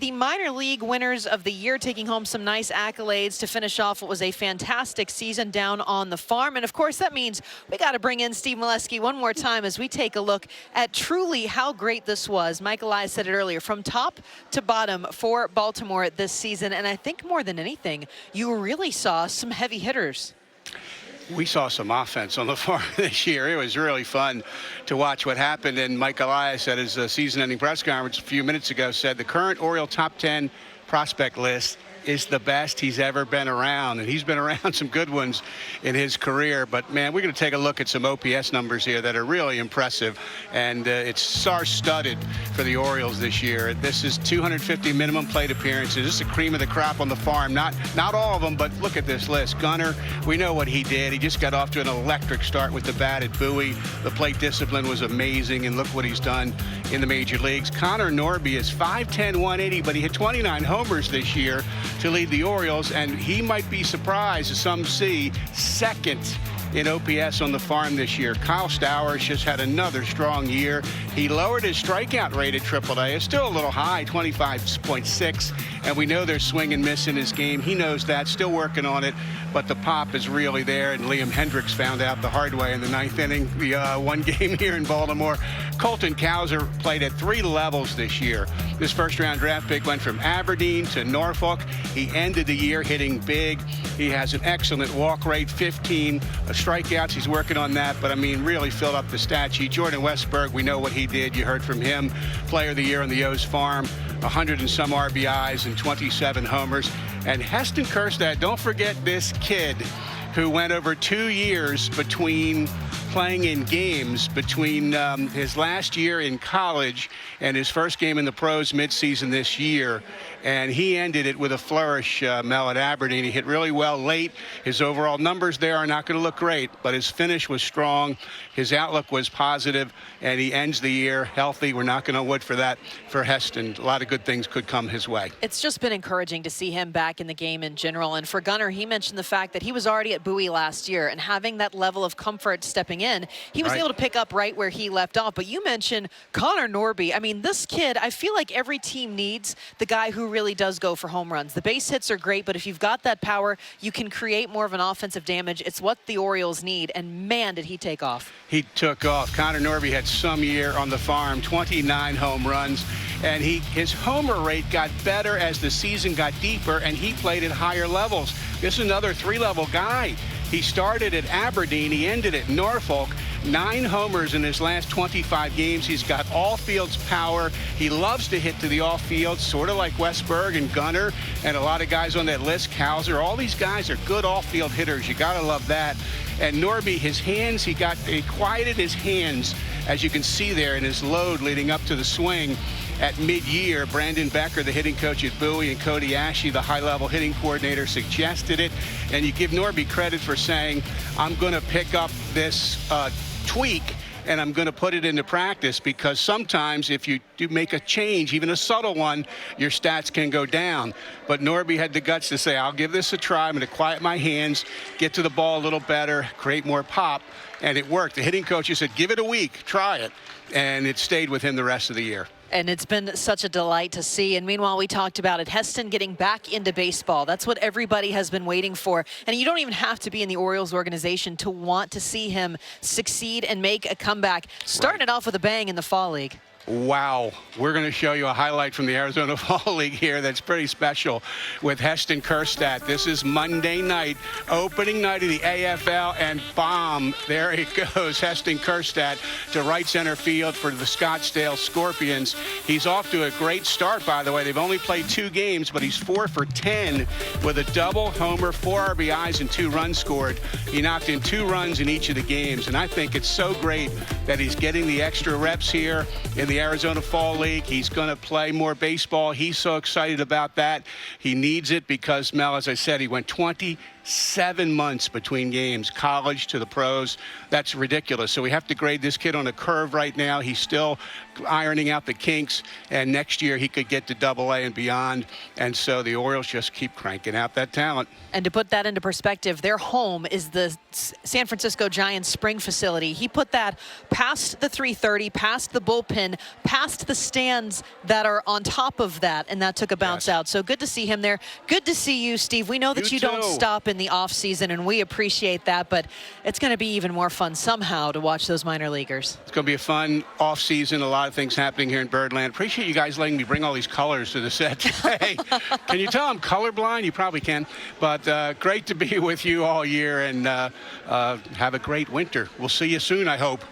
the minor league winners of the year, taking home some nice accolades to finish off what was a fantastic season down on the farm. And of course, that means we got to bring in Steve Melewski one more time as we take a look at truly how great this was. Michael Elias said it earlier, from top to bottom for Baltimore this season. And I think more than anything, you really saw some heavy hitters. We saw some offense on the farm this year. It was really fun to watch what happened. And Mike Elias at his season-ending press conference a few minutes ago said the current Oriole top 10 prospect list is the best he's ever been around, and he's been around some good ones in his career. But man, we're going to take a look at some OPS numbers here that are really impressive, and it's star-studded for the Orioles this year. This is 250 minimum plate appearances. This is the cream of the crop on the farm. Not all of them, but look at this list. Gunnar, we know what he did. He just got off to an electric start with the bat at Bowie. The plate discipline was amazing, and look what he's done in the major leagues. Connor Norby is 5'10", 180, but he hit 29 homers this year to lead the Orioles, and he might be surprised, as some see, second in OPS on the farm this year. Kyle Stowers just had another strong year. He lowered his strikeout rate at AAA. It's still a little high, 25.6, and we know there's swing and miss in his game. He knows that, still working on it, but the pop is really there, and Liam Hendricks found out the hard way in the ninth inning, the one game here in Baltimore. Colton Cowser played at 3 levels this year. This first-round draft pick went from Aberdeen to Norfolk. He ended the year hitting big. He has an excellent walk rate, 15 strikeouts. He's working on that, but I mean, really filled up the stat sheet. Jordan Westberg, we know what he did. You heard from him. Player of the year on the O's farm, 100 and some RBIs and 27 homers. And Heston Kjerstad, don't forget this kid who went over 2 years between playing in games, between his last year in college and his first game in the pros midseason this year. And he ended it with a flourish, Mel, at Aberdeen. He hit really well late. His overall numbers there are not going to look great, but his finish was strong. His outlook was positive, and he ends the year healthy. We're knocking on wood for that for Heston. A lot of good things could come his way. It's just been encouraging to see him back in the game in general. And for Gunnar, he mentioned the fact that he was already at Bowie last year, and having that level of comfort stepping in, he was able to pick up right where he left off. But you mentioned Connor Norby. I mean, this kid, I feel like every team needs the guy who really does go for home runs. The base hits are great, but if you've got that power, you can create more of an offensive damage. It's what the Orioles need, and man, did he take off. He took off. Connor Norby had some year on the farm, 29 home runs, and his homer rate got better as the season got deeper, and he played at higher levels. This is another 3-level guy. He started at Aberdeen. He ended at Norfolk. 9 homers in his last 25 games. He's got all fields power. He loves to hit to the off field, sort of like Westberg and Gunnar and a lot of guys on that list. Cowser, all these guys are good off field hitters. You got to love that. And Norby, his hands, he quieted his hands, as you can see there in his load leading up to the swing. At mid-year, Brandon Becker, the hitting coach at Bowie, and Cody Ashe, the high-level hitting coordinator, suggested it. And you give Norby credit for saying, I'm going to pick up this tweak and I'm going to put it into practice, because sometimes if you do make a change, even a subtle one, your stats can go down. But Norby had the guts to say, I'll give this a try. I'm going to quiet my hands, get to the ball a little better, create more pop. And it worked. The hitting coach said, give it a week, try it. And it stayed with him the rest of the year. And it's been such a delight to see. And meanwhile, we talked about it. Heston getting back into baseball. That's what everybody has been waiting for. And you don't even have to be in the Orioles organization to want to see him succeed and make a comeback. Starting it off with a bang in the Fall League. Wow. We're going to show you a highlight from the Arizona Fall League here that's pretty special with Heston Kjerstad. This is Monday night, opening night of the AFL, and bomb, there it goes. Heston Kjerstad to right center field for the Scottsdale Scorpions. He's off to a great start, by the way. They've only played 2 games, but he's 4 for 10 with a double homer, 4 RBIs, and 2 runs scored. He knocked in 2 runs in each of the games, and I think it's so great that he's getting the extra reps here in the Arizona Fall League. He's going to play more baseball. He's so excited about that. He needs it because, Mel, as I said, he went 20 7 months between games, college to the pros. That's ridiculous. So we have to grade this kid on a curve right now. He's still ironing out the kinks, and next year he could get to Double-A and beyond. And so the Orioles just keep cranking out that talent. And to put that into perspective, their home is the San Francisco Giants spring facility. He put that past the 330, past the bullpen, past the stands that are on top of that, and that took a bounce out. So good to see him there. Good to see you, Steve. We know that you don't stop in the offseason, and we appreciate that, but it's going to be even more fun somehow to watch those minor leaguers. It's going to be a fun offseason, a lot of things happening here in Birdland. Appreciate you guys letting me bring all these colors to the set today. Can you tell I'm colorblind? You probably can. But great to be with you all year, and have a great winter. We'll see you soon, I hope.